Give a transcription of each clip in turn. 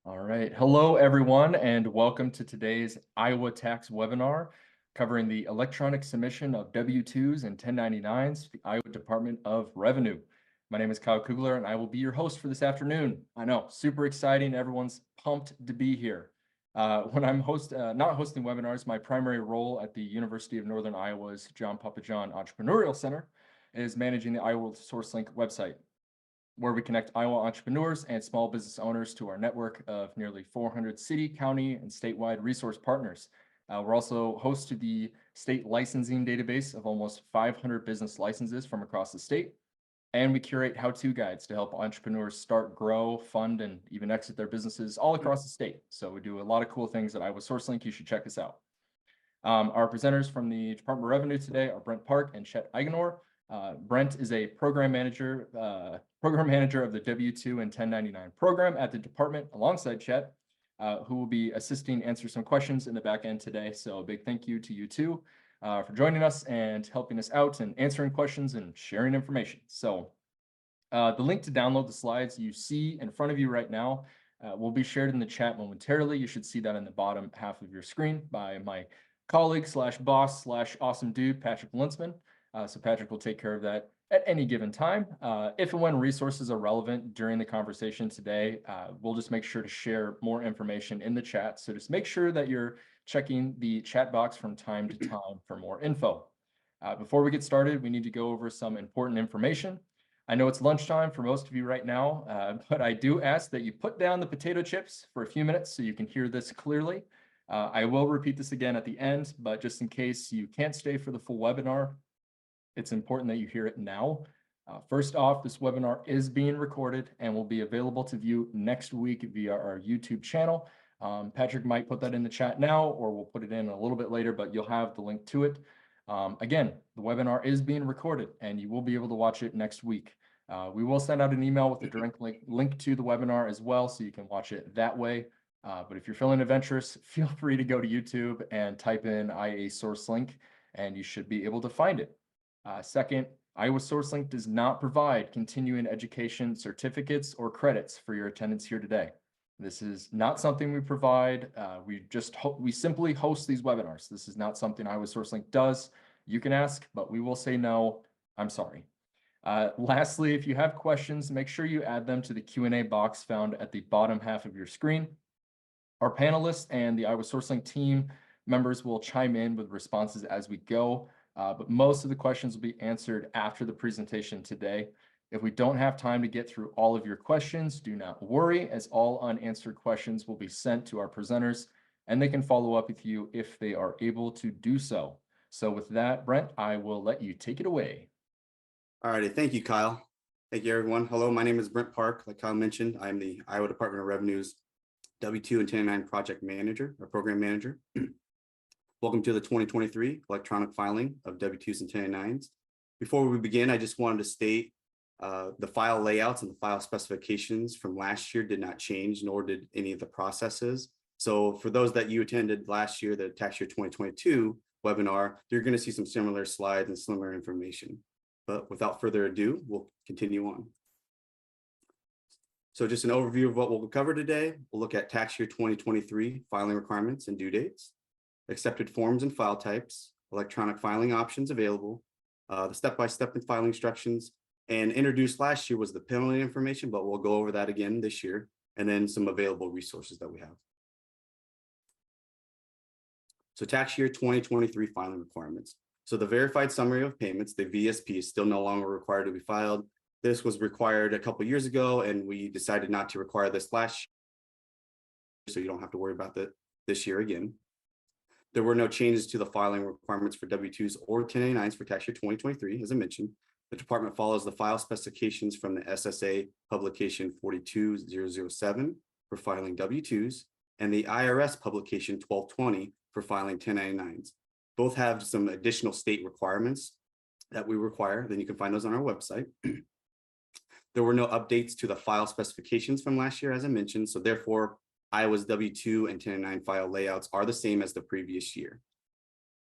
All right. Hello, everyone, and welcome to today's Iowa Tax webinar covering the electronic submission of W-2s and 1099s to the Iowa Department of Revenue. My name is Kyle Kugler, and I will be your host for this afternoon. I know, super exciting. Everyone's pumped to be here. When I'm not hosting webinars, my primary role at the University of Northern Iowa's John Papajohn Entrepreneurial Center is managing the Iowa SourceLink website, where we connect Iowa entrepreneurs and small business owners to our network of nearly 400 city, county, and statewide resource partners. We're also host to the state licensing database of almost 500 business licenses from across the state. And we curate how-to guides to help entrepreneurs start, grow, fund, and even exit their businesses all across the state. So we do a lot of cool things at Iowa SourceLink. You should check us out. Our presenters from the Department of Revenue today are Brent Park and Chet Eigenor. Brent is a program manager of the W-2 and 1099 program at the department alongside Chet, who will be assisting answer some questions in the back end today. So a big thank you to you two for joining us and helping us out and answering questions and sharing information. So the link to download the slides you see in front of you right now will be shared in the chat momentarily. You should see that in the bottom half of your screen by my colleague slash boss slash awesome dude, Patrick Linsman. So Patrick will take care of that at any given time. If and when resources are relevant during the conversation today, we'll just make sure to share more information in the chat. So just make sure that you're checking the chat box from time to time for more info. Before we get started, we need to go over some important information. I know it's lunchtime for most of you right now, but I do ask that you put down the potato chips for a few minutes so you can hear this clearly. I will repeat this again at the end, but just in case you can't stay for the full webinar, it's important that you hear it now. First off, this webinar is being recorded and will be available to view next week via our YouTube channel. Patrick might put that in the chat now, or we'll put it in a little bit later, but you'll have the link to it. Again, the webinar is being recorded and you will be able to watch it next week. We will send out an email with the direct link to the webinar as well, so you can watch it that way. But if you're feeling adventurous, feel free to go to YouTube and type in IA SourceLink, and you should be able to find it. Second, Iowa SourceLink does not provide continuing education certificates or credits for your attendance here today. This is not something we provide. We simply host these webinars. This is not something Iowa SourceLink does. You can ask, but we will say no. I'm sorry. Lastly, if you have questions, make sure you add them to the Q&A box found at the bottom half of your screen. Our panelists and the Iowa SourceLink team members will chime in with responses as we go, but most of the questions will be answered after the presentation today. If we don't have time to get through all of your questions, do not worry, as all unanswered questions will be sent to our presenters, and they can follow up with you if they are able to do so. So with that, Brent, I will let you take it away. All righty, thank you, Kyle. Thank you, everyone. Hello, my name is Brent Park. Like Kyle mentioned, I'm the Iowa Department of Revenue's W-2 and 1099 project manager or program manager. Welcome to the 2023 electronic filing of W-2s and 1099s. Before we begin, I just wanted to state the file layouts and the file specifications from last year did not change, nor did any of the processes. So for those that you attended last year, the tax year 2022 webinar, you're going to see some similar slides and similar information. But without further ado, we'll continue on. So just an overview of what we'll cover today. We'll look at tax year 2023 filing requirements and due dates, accepted forms and file types, electronic filing options available, the step-by-step filing instructions, and introduced last year was the penalty information, but we'll go over that again this year, and then some available resources that we have. So tax year 2023 filing requirements. So the verified summary of payments, the VSP, is still no longer required to be filed. This was required a couple years ago, and we decided not to require this last year, so you don't have to worry about that this year again. There were no changes to the filing requirements for W-2s or 1099s for tax year 2023. As I mentioned, the department follows the file specifications from the SSA publication 42007 for filing W-2s and the IRS publication 1220 for filing 1099s. Both have some additional state requirements that we require. Then you can find those on our website. There were no updates to the file specifications from last year, as I mentioned. So therefore, Iowa's W-2 and 1099 file layouts are the same as the previous year.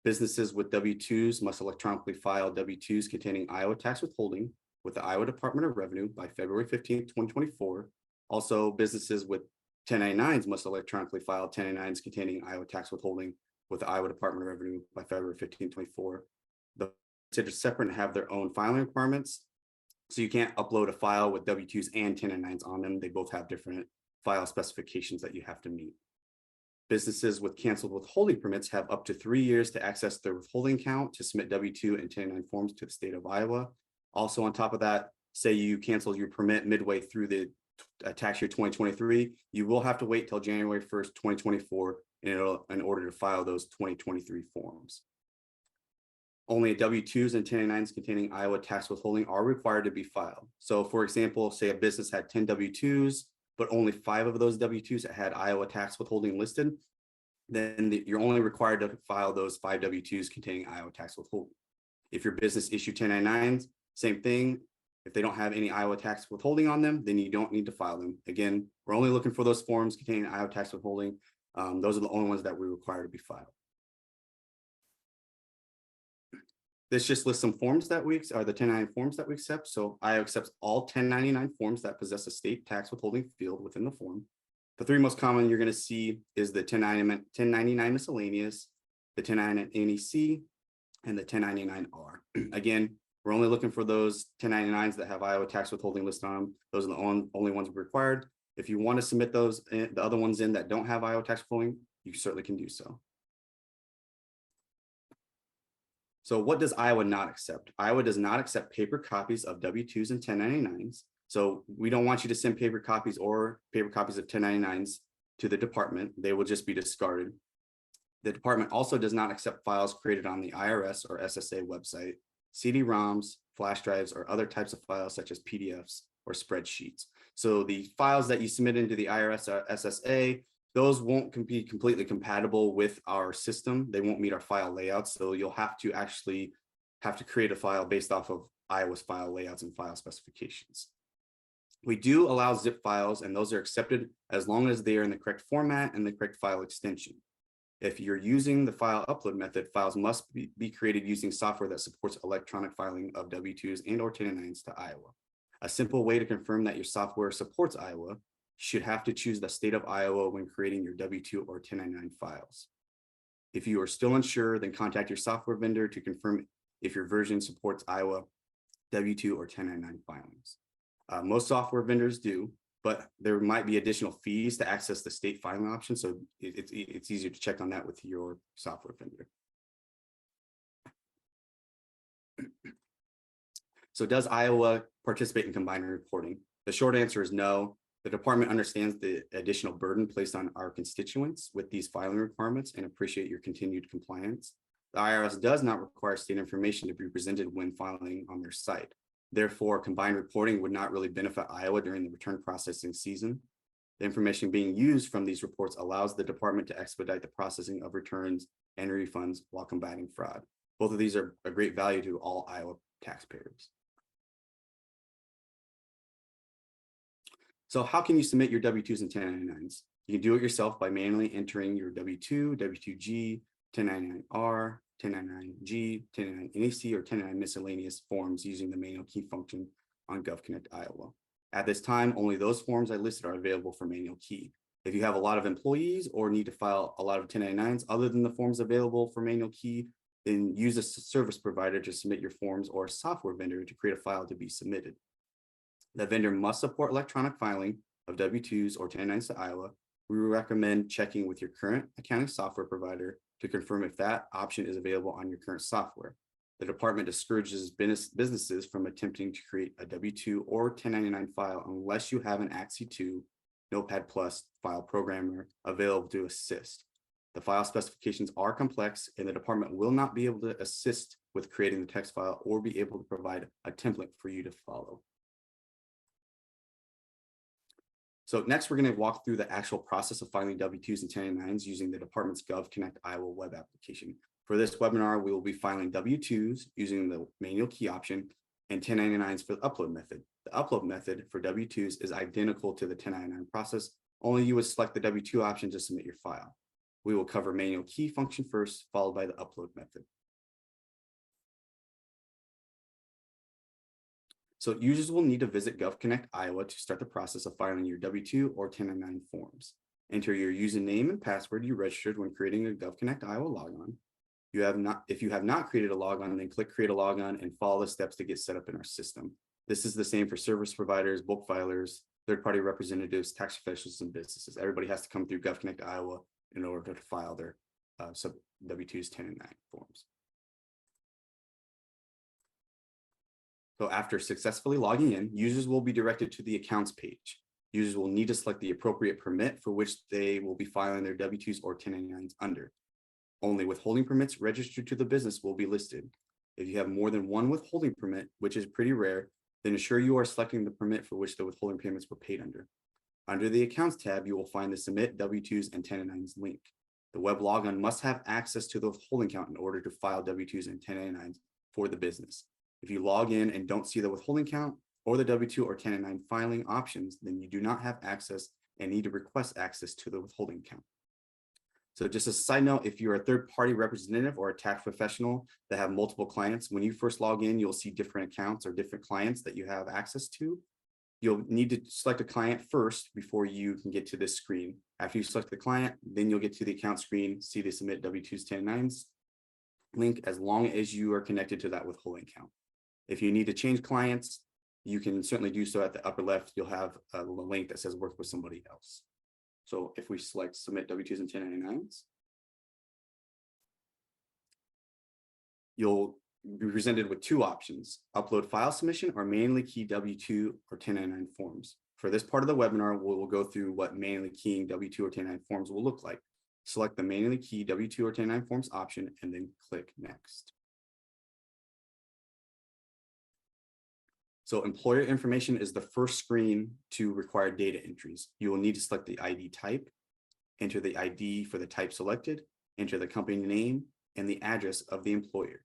Businesses with W-2s must electronically file W-2s containing Iowa tax withholding with the Iowa Department of Revenue by February 15, 2024. Also, businesses with 1099s must electronically file 1099s containing Iowa tax withholding with the Iowa Department of Revenue by February 15, 2024. The considered separate and have their own filing requirements. So you can't upload a file with W-2s and 1099s on them. They both have different file specifications that you have to meet. Businesses with canceled withholding permits have up to 3 years to access their withholding account to submit W-2 and 1099 forms to the state of Iowa. Also, on top of that, say you cancel your permit midway through the tax year 2023, you will have to wait till January 1st, 2024 in order to file those 2023 forms. Only W-2s and 1099s containing Iowa tax withholding are required to be filed. So for example, say a business had 10 W-2s, but only 5 of those W-2s had Iowa tax withholding listed, then you're only required to file those 5 W-2s containing Iowa tax withholding. If your business issued 1099s, same thing. If they don't have any Iowa tax withholding on them, then you don't need to file them. Again, we're only looking for those forms containing Iowa tax withholding. Those are the only ones that we require to be filed. This just lists some forms that we are the 1099 forms that we accept. So Iowa accepts all 1099 forms that possess a state tax withholding field within the form. The 3 most common you're going to see is the 1099 miscellaneous, the 1099 NEC, and the 1099R. Again, we're only looking for those 1099s that have Iowa tax withholding listed on them. Those are the only ones required. If you want to submit those, the other ones in that don't have Iowa tax withholding, you certainly can do so. So what does Iowa not accept? Iowa does not accept paper copies of W-2s and 1099s. So we don't want you to send paper copies of 1099s to the department. They will just be discarded. The department also does not accept files created on the IRS or SSA website, CD-ROMs, flash drives, or other types of files such as PDFs or spreadsheets. So the files that you submit into the IRS or SSA, those won't be completely compatible with our system. They won't meet our file layouts. So you'll have to actually create a file based off of Iowa's file layouts and file specifications. We do allow zip files, and those are accepted as long as they are in the correct format and the correct file extension. If you're using the file upload method, files must be created using software that supports electronic filing of W-2s and or 1099s to Iowa. A simple way to confirm that your software supports Iowa, you should have to choose the state of Iowa when creating your W-2 or 1099 files. If you are still unsure, then contact your software vendor to confirm if your version supports Iowa W-2 or 1099 filings. Most software vendors do, but there might be additional fees to access the state filing option. So it's easier to check on that with your software vendor. So does Iowa participate in combined reporting? The short answer is no. The department understands the additional burden placed on our constituents with these filing requirements and appreciate your continued compliance. The IRS does not require state information to be presented when filing on their site. Therefore, combined reporting would not really benefit Iowa during the return processing season. The information being used from these reports allows the department to expedite the processing of returns and refunds while combating fraud. Both of these are a great value to all Iowa taxpayers. So how can you submit your W-2s and 1099s? You can do it yourself by manually entering your W-2, W-2G, 1099R, 1099G, 1099 NEC, or 1099 miscellaneous forms using the manual key function on GovConnect Iowa. At this time, only those forms I listed are available for manual key. If you have a lot of employees or need to file a lot of 1099s other than the forms available for manual key, then use a service provider to submit your forms or a software vendor to create a file to be submitted. The vendor must support electronic filing of W-2s or 1099s to Iowa. We recommend checking with your current accounting software provider to confirm if that option is available on your current software. The department discourages businesses from attempting to create a W-2 or 1099 file unless you have an AXI2 Notepad+ file programmer available to assist. The file specifications are complex, and the department will not be able to assist with creating the text file or be able to provide a template for you to follow. So next, we're going to walk through the actual process of filing W-2s and 1099s using the department's GovConnect Iowa web application. For this webinar, we will be filing W-2s using the manual key option and 1099s for the upload method. The upload method for W-2s is identical to the 1099 process, only you would select the W-2 option to submit your file. We will cover manual key function first, followed by the upload method. So users will need to visit GovConnect Iowa to start the process of filing your W-2 or 1099 forms. Enter your username and password you registered when creating a GovConnect Iowa logon. If you have not created a logon, then click Create a Logon and follow the steps to get set up in our system. This is the same for service providers, bulk filers, third-party representatives, tax officials, and businesses. Everybody has to come through GovConnect Iowa in order to file their W-2s, 1099 forms. So after successfully logging in, users will be directed to the accounts page. Users will need to select the appropriate permit for which they will be filing their W-2s or 1099s under. Only withholding permits registered to the business will be listed. If you have more than one withholding permit, which is pretty rare, then ensure you are selecting the permit for which the withholding payments were paid under. Under the Accounts tab, you will find the Submit W-2s and 1099s link. The web logon must have access to the withholding count in order to file W-2s and 1099s for the business. If you log in and don't see the withholding count or the W-2 or 1099 filing options, then you do not have access and need to request access to the withholding count. So just a side note, if you're a third-party representative or a tax professional that have multiple clients, when you first log in, you'll see different accounts or different clients that you have access to. You'll need to select a client first before you can get to this screen. After you select the client, then you'll get to the account screen, see the Submit W-2s, 1099s link, as long as you are connected to that withholding count. If you need to change clients, you can certainly do so. At the upper left, you'll have a link that says work with somebody else. So if we select Submit W-2s and 1099s, you'll be presented with two options: upload file submission or manually key W-2 or 1099 forms. For this part of the webinar, we'll go through what manually keying W-2 or 1099 forms will look like. Select the manually key W-2 or 1099 forms option and then click Next. So employer information is the first screen to require data entries. You will need to select the ID type, enter the ID for the type selected, enter the company name, and the address of the employer.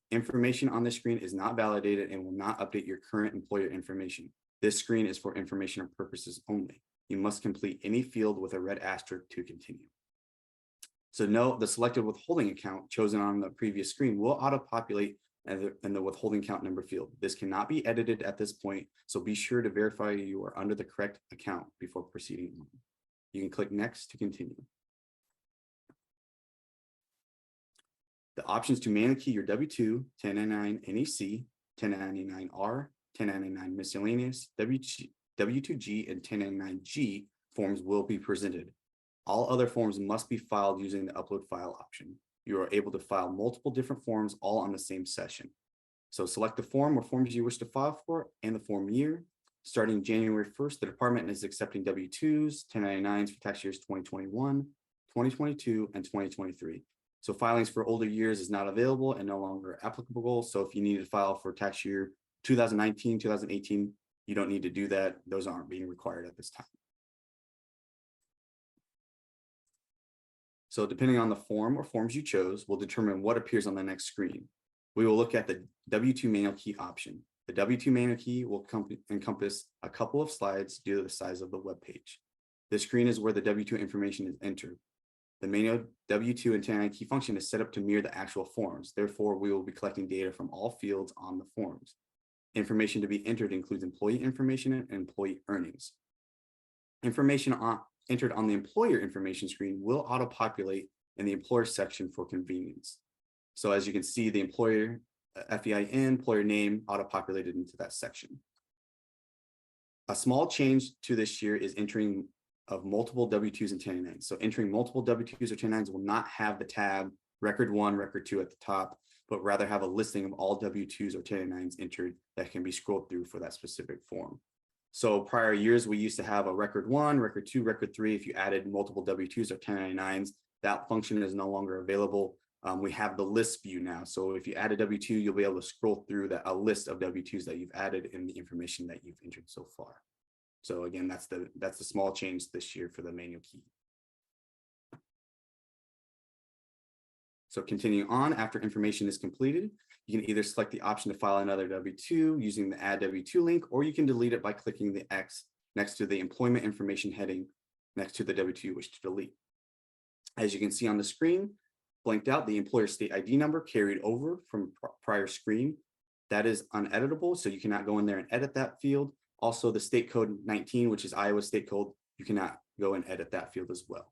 Information on this screen is not validated and will not update your current employer information. This screen is for informational purposes only. You must complete any field with a red asterisk to continue. So note the selected withholding account chosen on the previous screen will auto-populate in the withholding count number field. This cannot be edited at this point, so be sure to verify you are under the correct account before proceeding on. You can click Next to continue. The options to manually key your W-2, 1099 NEC, 1099R, 1099 miscellaneous, W-2G, and 1099G forms will be presented. All other forms must be filed using the upload file option. You are able to file multiple different forms all on the same session. So select the form or forms you wish to file for and the form year. Starting January 1st, the department is accepting W-2s, 1099s for tax years 2021, 2022, and 2023. So filings for older years is not available and no longer applicable. So if you need to file for tax year 2019, 2018, you don't need to do that. Those aren't being required at this time. So depending on the form or forms you chose will determine what appears on the next screen. We will look at the W-2 manual key option. The W-2 manual key will encompass a couple of slides due to the size of the web page. This screen is where the W-2 information is entered. The manual W-2 and 1099 key function is set up to mirror the actual forms. Therefore, we will be collecting data from all fields on the forms. Information to be entered includes employee information and employee earnings. Information entered on the employer information screen will auto-populate in the employer section for convenience. So as you can see, the employer FEIN, employer name auto-populated into that section. A small change to this year is entering of multiple W-2s and 1099s. So entering multiple W-2s or 1099s will not have the tab record 1, record 2 at the top, but rather have a listing of all W-2s or 1099s entered that can be scrolled through for that specific form. So prior years, we used to have a record 1, record 2, record 3. If you added multiple W-2s or 1099s, that function is no longer available. We have the list view now. So if you add a W-2, you'll be able to scroll through a list of W-2s that you've added in the information that you've entered so far. So again, that's the small change this year for the manual key. So continuing on, after information is completed, you can either select the option to file another W-2 using the Add W-2 link, or you can delete it by clicking the X next to the employment information heading next to the W-2 you wish to delete. As you can see on the screen, blanked out, the employer state ID number carried over from prior screen. that is uneditable, so you cannot go in there and edit that field. Also, the state code 19, which is Iowa state code, you cannot go and edit that field as well.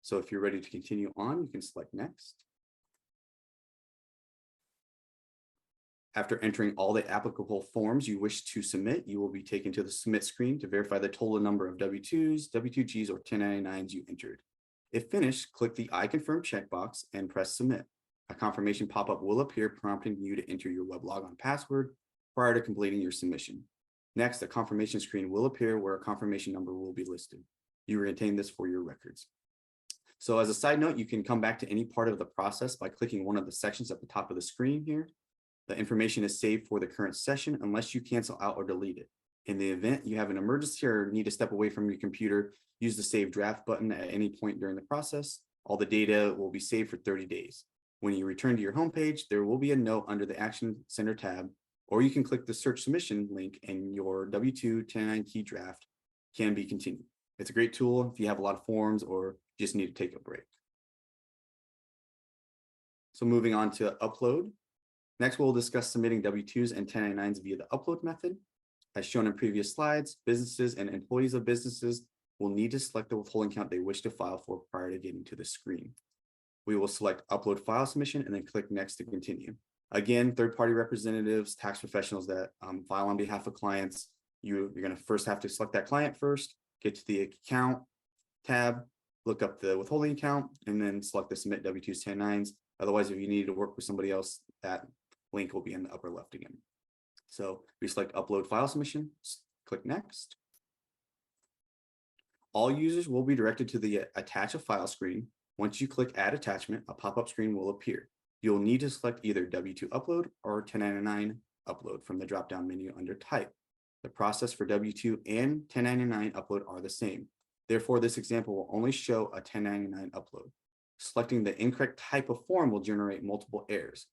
So if you're ready to continue on, you can select next. After entering all the applicable forms you wish to submit, you will be taken to the submit screen to verify the total number of W-2s, W-2Gs, or 1099s you entered. If finished, click the I confirm checkbox and press submit. A confirmation pop-up will appear prompting you to enter your web logon password prior to completing your submission. Next, a confirmation screen will appear where a confirmation number will be listed. You retain this for your records. So as a side note, you can come back to any part of the process by clicking one of the sections at the top of the screen here. The information is saved for the current session unless you cancel out or delete it. In the event you have an emergency or need to step away from your computer, use the Save Draft button at any point during the process. All the data will be saved for 30 days. When you return to your homepage, there will be a note under the Action Center tab, or you can click the Search Submission link and your W-2 1099 key draft can be continued. It's a great tool if you have a lot of forms or just need to take a break. So moving on to upload. Next, we'll discuss submitting W-2s and 1099s via the upload method. As shown in previous slides, businesses and employees of businesses will need to select the withholding count they wish to file for prior to getting to the screen. We will select upload file submission and then click next to continue. Again, third-party representatives, tax professionals that file on behalf of clients, you're going to first have to select that client first, get to the account tab, look up the withholding account, and then select the submit W-2s, 1099s. Otherwise, if you need to work with somebody else, that link will be in the upper left again. So we select upload file submission, click next. All users will be directed to the attach a file screen. Once you click add attachment, a pop-up screen will appear. You'll need to select either W-2 upload or 1099 upload from the drop-down menu under type. The process for W-2 and 1099 upload are the same. Therefore, this example will only show a 1099 upload. Selecting the incorrect type of form will generate multiple errors.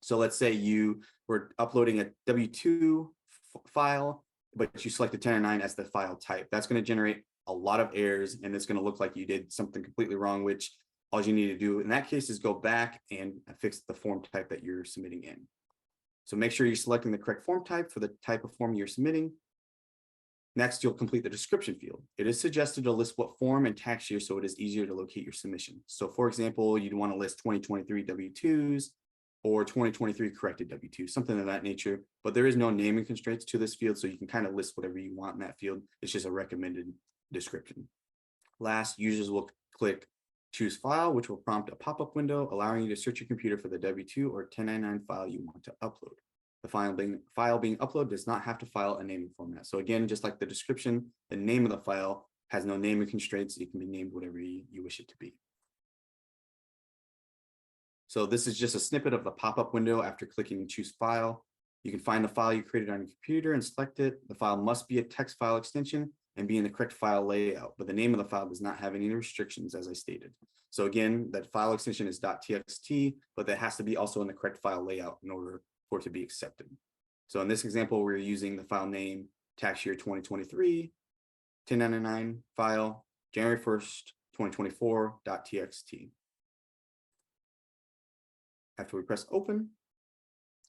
So let's say you were uploading a W-2 file, but you selected 1099 as the file type. That's going to generate a lot of errors, and it's going to look like you did something completely wrong, which all you need to do in that case is go back and fix the form type that you're submitting in. So make sure you're selecting the correct form type for the type of form you're submitting. Next, you'll complete the description field. It is suggested to list what form and tax year so it is easier to locate your submission. So for example, you'd want to list 2023 W-2s or 2023 corrected W-2, something of that nature, but there is no naming constraints to this field, so you can kind of list whatever you want in that field. It's just a recommended description. Last, users will click choose file, which will prompt a pop-up window allowing you to search your computer for the W-2 or 1099 file you want to upload. The file being uploaded does not have to file a naming format. So again, just like the description, the name of the file has no naming constraints. It can be named whatever you wish it to be. So this is just a snippet of the pop-up window after clicking choose file. You can find the file you created on your computer and select it. The file must be a text file extension and be in the correct file layout, but the name of the file does not have any restrictions as I stated. So again, that file extension is .txt, but that has to be also in the correct file layout in order for it to be accepted. So in this example, we're using the file name tax year 2023, 1099 file, January 1st, 2024.txt. After we press open,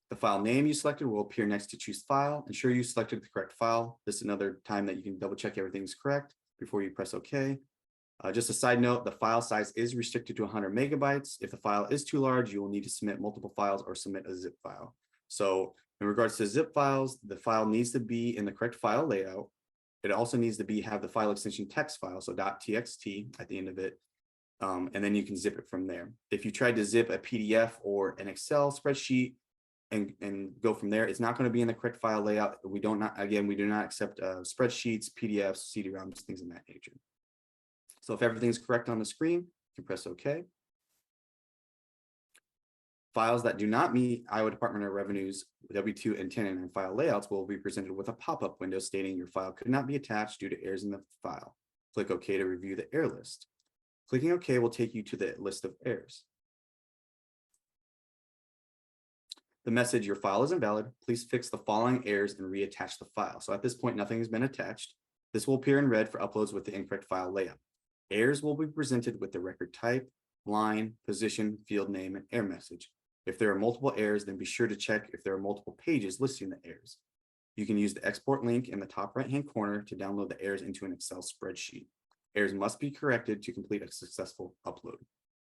the file name you selected will appear next to choose file. Ensure you selected the correct file. This is another time that you can double check everything's correct before you press OK. Just a side note, the file size is restricted to 100 megabytes. If the file is too large, you will need to submit multiple files or submit a zip file. So in regards to zip files, the file needs to be in the correct file layout. It also needs to have the file extension text file, so .txt at the end of it. And then you can zip it from there. If you tried to zip a PDF or an Excel spreadsheet and go from there, it's not going to be in the correct file layout. We do not accept spreadsheets, PDFs, CD-ROMs, things of that nature. So if everything's correct on the screen, you can press OK. Files that do not meet Iowa Department of Revenue's W-2 and 1099 file layouts will be presented with a pop-up window stating your file could not be attached due to errors in the file. Click OK to review the error list. Clicking OK will take you to the list of errors. The message, your file is invalid. Please fix the following errors and reattach the file. So at this point, nothing has been attached. This will appear in red for uploads with the incorrect file layout. Errors will be presented with the record type, line, position, field name, and error message. If there are multiple errors, then be sure to check if there are multiple pages listing the errors. You can use the export link in the top right-hand corner to download the errors into an Excel spreadsheet. Errors must be corrected to complete a successful upload.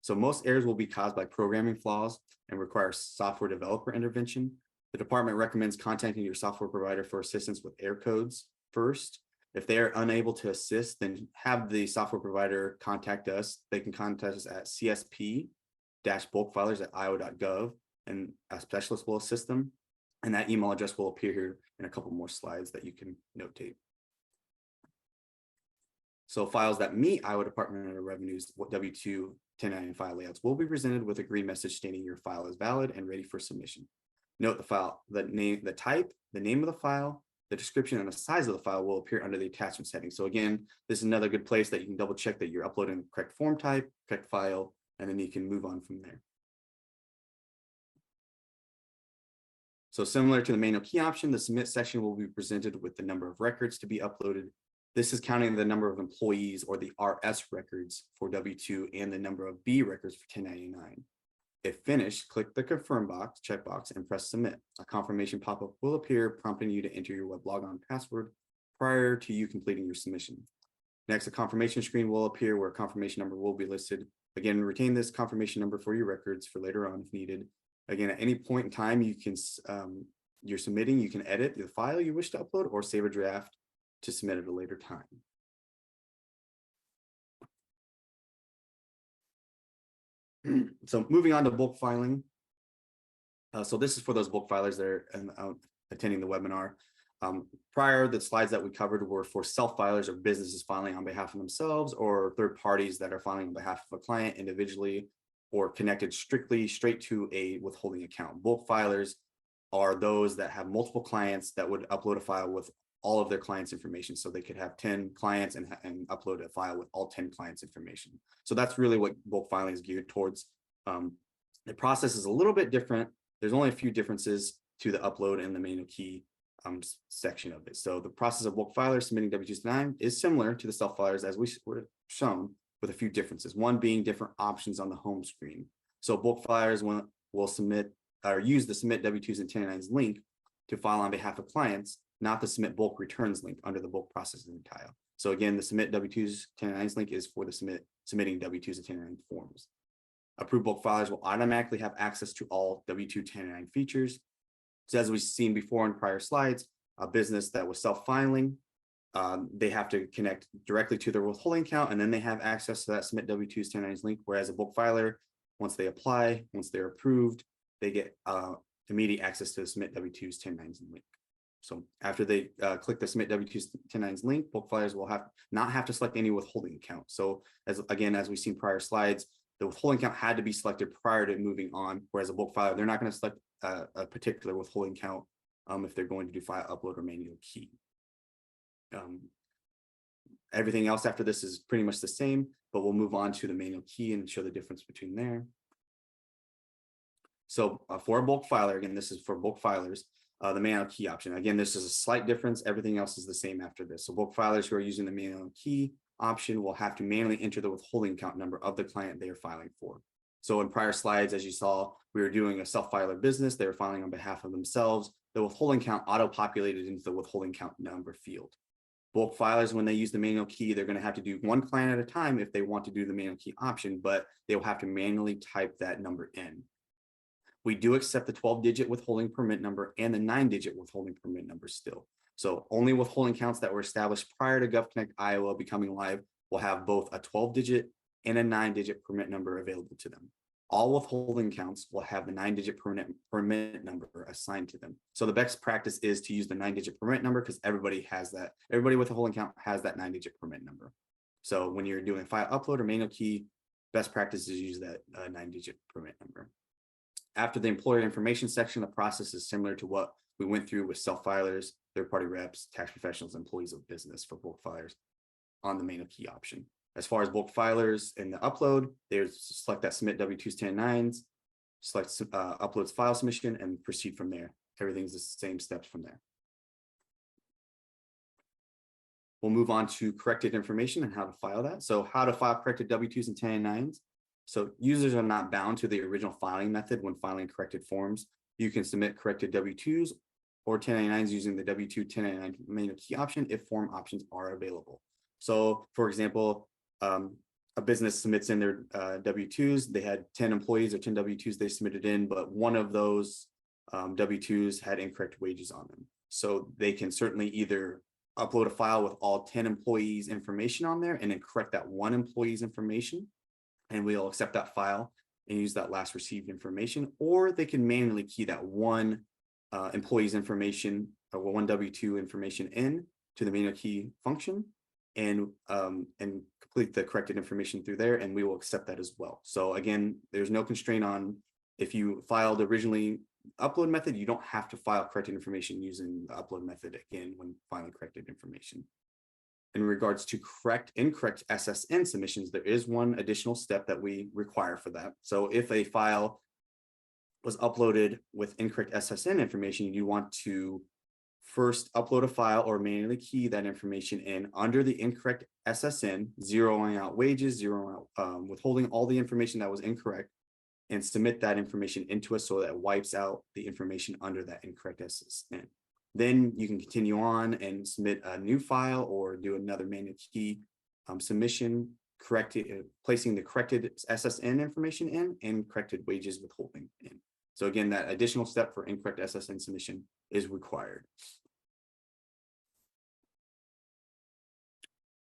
So most errors will be caused by programming flaws and require software developer intervention. The department recommends contacting your software provider for assistance with error codes first. If they are unable to assist, then have the software provider contact us. They can contact us at csp-bulkfilers@iowa.gov, and a specialist will assist them. And that email address will appear here in a couple more slides that you can notate. So files that meet Iowa Department of Revenue's W-2 1099 file layouts will be presented with a green message stating your file is valid and ready for submission. Note the file, the name, the type, the name of the file, the description, and the size of the file will appear under the attachment setting. So again, this is another good place that you can double check that you're uploading the correct form type, correct file, and then you can move on from there. So similar to the manual key option, the submit section will be presented with the number of records to be uploaded. This is counting the number of employees or the RS records for W-2 and the number of B records for 1099. If finished, click the confirm box, checkbox, and press submit. A confirmation pop-up will appear prompting you to enter your web logon password prior to you completing your submission. Next, a confirmation screen will appear where a confirmation number will be listed. Again, retain this confirmation number for your records for later on if needed. Again, at any point in time, you can you're submitting, you can edit the file you wish to upload or save a draft to submit at a later time. So moving on to bulk filing. So this is for those bulk filers that are attending the webinar. Prior, the slides that we covered were for self-filers or businesses filing on behalf of themselves or third parties that are filing on behalf of a client individually or connected straight to a withholding account. Bulk filers are those that have multiple clients that would upload a file with all of their clients' information. So they could have 10 clients and upload a file with all 10 clients' information. So that's really what bulk filing is geared towards. The process is a little bit different. There's only a few differences to the upload and the manual key section of it. So the process of bulk filers submitting W-2s is similar to the self-filers as we were shown, with a few differences. One being different options on the home screen. So bulk filers will submit or use the submit W-2s and 1099s link to file on behalf of clients, not the submit bulk returns link under the bulk processing tile. So again, the submit W-2s 1099s link is for the submitting W-2s and 1099 forms. Approved bulk filers will automatically have access to all W-2 1099 features. So as we've seen before in prior slides, a business that was self-filing, they have to connect directly to their withholding account, and then they have access to that submit W-2s 1099s link. Whereas a bulk filer, once they apply, once they're approved, they get immediate access to the submit W-2s 1099s link. So after they click the submit W-2s 1099s link, bulk filers will not have to select any withholding account. So as we've seen prior slides, the withholding account had to be selected prior to moving on. Whereas a bulk filer, they're not going to select a particular withholding account if they're going to do file upload or manual key. Everything else after this is pretty much the same, but we'll move on to the manual key and show the difference between there. So for a bulk filer, again, this is for bulk filers, the manual key option. Again, this is a slight difference. Everything else is the same after this. So bulk filers who are using the manual key option will have to manually enter the withholding account number of the client they are filing for. So in prior slides, as you saw, we were doing a self-filer business. They were filing on behalf of themselves. The withholding count auto-populated into the withholding count number field. Bulk filers, when they use the manual key, they're going to have to do one client at a time if they want to do the manual key option, but they will have to manually type that number in. We do accept the 12-digit withholding permit number and the 9-digit withholding permit number still. So only withholding counts that were established prior to GovConnect Iowa becoming live will have both a 12-digit and a 9-digit permit number available to them. All withholding counts will have the 9-digit permit number assigned to them. So the best practice is to use the 9-digit permit number because everybody has that. Everybody with a withholding count has that 9-digit permit number. So when you're doing file upload or manual key, best practice is use that 9-digit permit number. After the employer information section, the process is similar to what we went through with self-filers, third-party reps, tax professionals, employees of business for bulk filers on the manual key option. As far as bulk filers in the upload, there's select that submit W-2s 1099s, select uploads file submission, and proceed from there. Everything's the same steps from there. We'll move on to corrected information and how to file that. So how to file corrected W-2s and 1099s. So users are not bound to the original filing method when filing corrected forms. You can submit corrected W-2s or 1099s using the W-2 1099 manual key option if form options are available. So for example, a business submits in their W-2s, they had 10 employees or 10 W-2s they submitted in, but one of those W-2s had incorrect wages on them. So they can certainly either upload a file with all 10 employees information on there and then correct that one employee's information, and we'll accept that file and use that last received information, or they can manually key that one employee's information or one W-2 information in to the manual key function and complete the corrected information through there, and we will accept that as well. So again, there's no constraint on if you filed originally upload method, you don't have to file corrected information using the upload method again when filing corrected information. In regards to incorrect SSN submissions, there is one additional step that we require for that. So if a file was uploaded with incorrect SSN information, you want to first upload a file or manually key that information in under the incorrect SSN, zeroing out wages, zeroing out withholding all the information that was incorrect, and submit that information into us so that it wipes out the information under that incorrect SSN. Then you can continue on and submit a new file or do another manual key submission, placing the corrected SSN information in and corrected wages withholding in. So again, that additional step for incorrect SSN submission is required.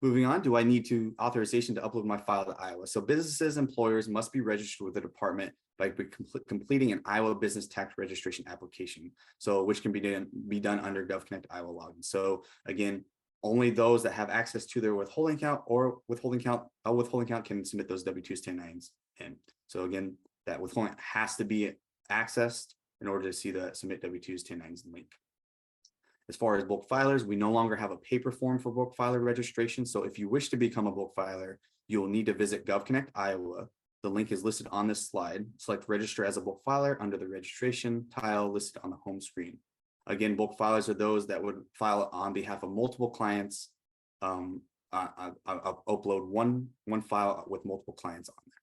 Moving on, do I need authorization to upload my file to Iowa? So businesses, employers must be registered with the department by completing an Iowa business tax registration application. So which can be done under GovConnect Iowa login. So again, only those that have access to their withholding account can submit those W-2s, 1099s in. So again, that withholding has to be accessed in order to see the submit W-2s, 1099s link. As far as bulk filers, we no longer have a paper form for bulk filer registration. So if you wish to become a bulk filer, you will need to visit GovConnect Iowa. The link is listed on this slide. Select register as a bulk filer under the registration tile listed on the home screen. Again, bulk filers are those that would file on behalf of multiple clients. I'll upload one file with multiple clients on there.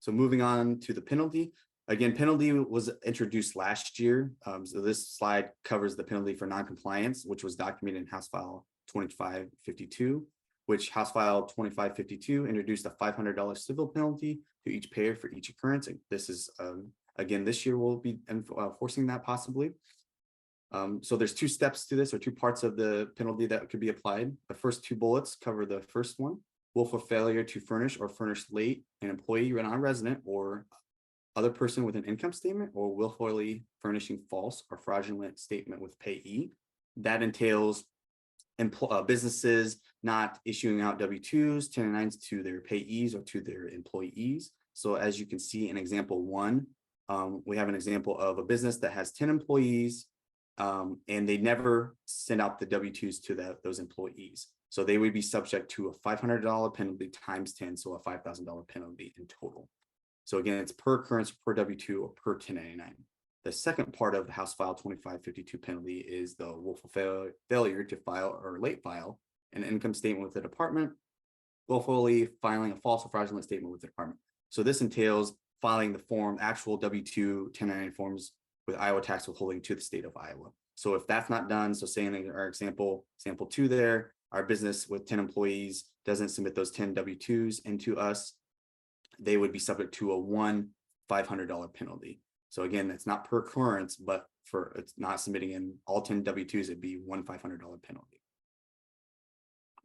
So moving on to the penalty. Again, penalty was introduced last year. So this slide covers the penalty for noncompliance, which was documented in House File 2552, which House File 2552 introduced a $500 civil penalty to each payer for each occurrence. And this is, again, this year we'll be enforcing that possibly. So there's two steps to this, or two parts of the penalty that could be applied. The first two bullets cover the first one: willful failure to furnish or furnish late an employee, non-resident, or other person with an income statement, or willfully furnishing false or fraudulent statement with payee. That entails businesses not issuing out W-2s, 1099s to their payees or to their employees. So as you can see in example one, we have an example of a business that has 10 employees and they never send out the W-2s to those employees. So they would be subject to a $500 penalty times 10, so a $5,000 penalty in total. So again, it's per occurrence, per W-2, or per 1099. The second part of the House File 2552 penalty is the willful failure to file or late file an income statement with the department, willfully filing a false or fraudulent statement with the department. So this entails filing the actual W-2 1099 forms with Iowa tax withholding to the state of Iowa. So if that's not done, so say in our example 2 there, our business with 10 employees doesn't submit those 10 W-2s into us, they would be subject to a $500 penalty. So again, that's not per occurrence, but for it's not submitting in all 10 W-2s, it'd be $500 penalty.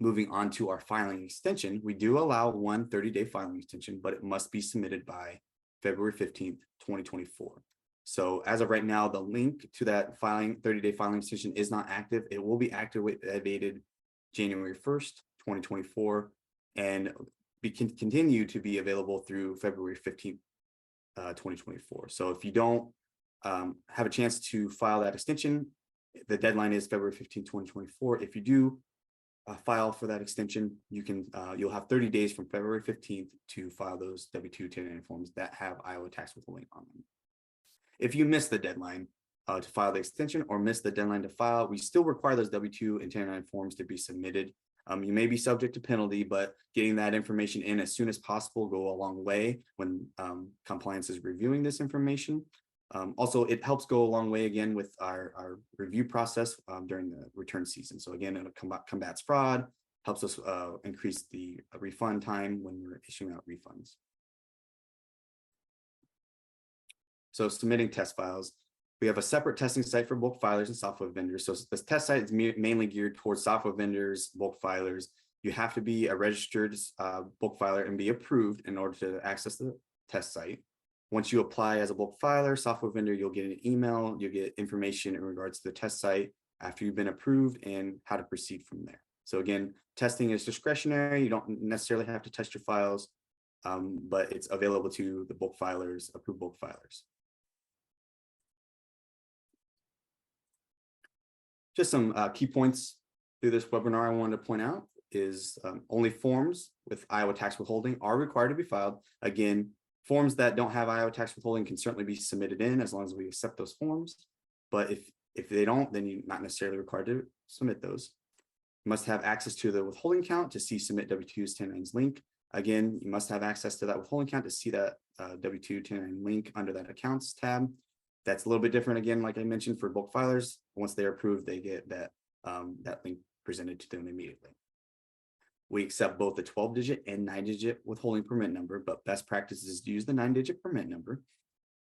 Moving on to our filing extension, we do allow one 30-day filing extension, but it must be submitted by February 15th, 2024. So as of right now, the link to that 30-day filing extension is not active. It will be activated January 1st, 2024, and can continue to be available through February 15th, 2024. So if you don't have a chance to file that extension, the deadline is February 15th, 2024. If you do file for that extension, you'll have 30 days from February 15th to file those W-2 1099 forms that have Iowa tax withholding on them. If you miss the deadline to file the extension or miss the deadline to file, we still require those W-2 and 1099 forms to be submitted You may be subject to penalty, but getting that information in as soon as possible go a long way when compliance is reviewing this information. Also, it helps go a long way again with our review process during the return season. So again, it combats fraud, helps us increase the refund time when we're issuing out refunds. So submitting test files. We have a separate testing site for bulk filers and software vendors. So this test site is mainly geared towards software vendors, bulk filers. You have to be a registered bulk filer and be approved in order to access the test site. Once you apply as a bulk filer, software vendor, you'll get an email, you'll get information in regards to the test site after you've been approved and how to proceed from there. So again, testing is discretionary. You don't necessarily have to test your files, but it's available to the bulk filers, approved bulk filers. Just some key points through this webinar I wanted to point out is only forms with Iowa tax withholding are required to be filed. Again, forms that don't have Iowa tax withholding can certainly be submitted in as long as we accept those forms. But if they don't, then you're not necessarily required to submit those. You must have access to the withholding count to see submit W-2s 1099s link. Again, you must have access to that withholding count to see that W-2 1099 link under that accounts tab. That's a little bit different again, like I mentioned, for bulk filers. Once they're approved, they get that link presented to them immediately. We accept both the 12-digit and 9-digit withholding permit number, but best practice is to use the 9-digit permit number.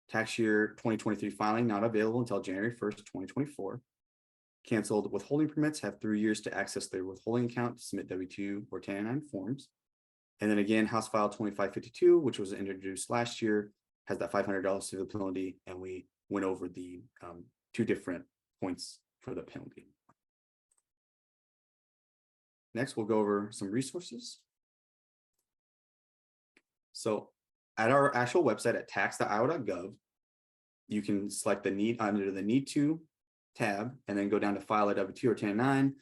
Tax year 2023 filing not available until January 1st, 2024. Canceled withholding permits have 3 years to access their withholding account to submit W-2 or 1099 forms. And then again, House File 2552, which was introduced last year, has that $500 civil penalty, and we went over the 2 different points for the penalty. Next, we'll go over some resources. So at our actual website at tax.iowa.gov, you can select the need under the need to tab and then go down to file a W-2 or 1099.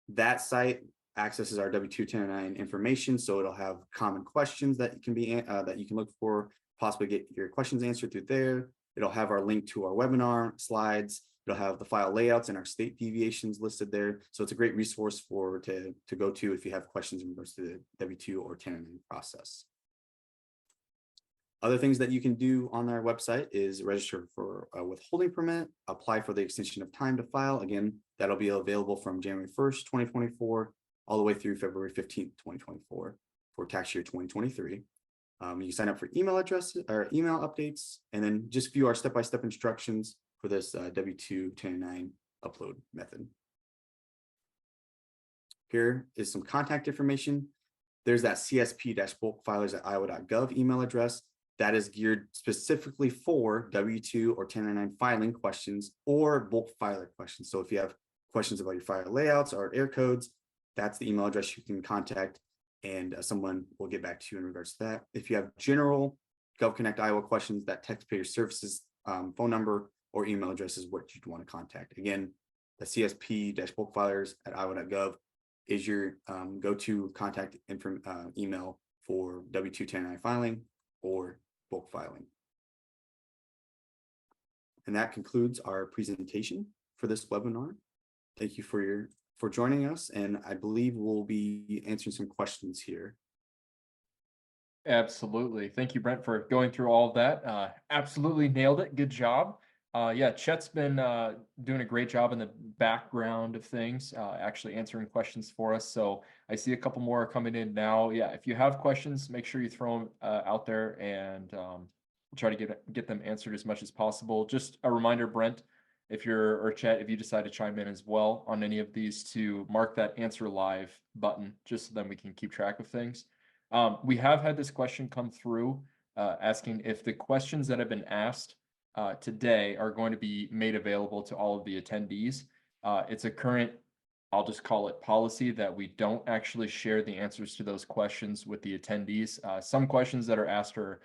That site accesses our W-2 1099 information. So it'll have common questions that can be that you can look for, possibly get your questions answered through there. It'll have our link to our webinar slides. It'll have the file layouts and our state deviations listed there. So it's a great resource to go to if you have questions in regards to the W-2 or 1099 process. Other things that you can do on our website is register for a withholding permit, apply for the extension of time to file. Again, that'll be available from January 1st, 2024, all the way through February 15th, 2024 for tax year 2023. You sign up for email addresses or email updates, and then just view our step-by-step instructions for this W-2 1099 upload method. Here is some contact information. There's that csp-bulkfilers@iowa.gov email address that is geared specifically for W-2 or 1099 filing questions or bulk filer questions. So if you have questions about your file layouts or error codes, that's the email address you can contact, and someone will get back to you in regards to that. If you have general GovConnect Iowa questions, that taxpayer services phone number or email address is what you'd want to contact. Again, the csp-bulkfilers@iowa.gov is your go-to contact email for W-2 1099 filing or bulk filing. And that concludes our presentation for this webinar. Thank you for joining us, and I believe we'll be answering some questions here. Absolutely. Thank you, Brent, for going through all of that. Absolutely nailed it. Good job. Yeah, Chet's been doing a great job in the background of things, actually answering questions for us. So I see a couple more coming in now. Yeah, if you have questions, make sure you throw them out there, and we'll try to get them answered as much as possible. Just a reminder, Brent, or Chet, if you decide to chime in as well on any of these, to mark that answer live button, just so then we can keep track of things. We have had this question come through asking if the questions that have been asked today are going to be made available to all of the attendees. It's a current, I'll just call it policy, that we don't actually share the answers to those questions with the attendees. Some questions that are asked are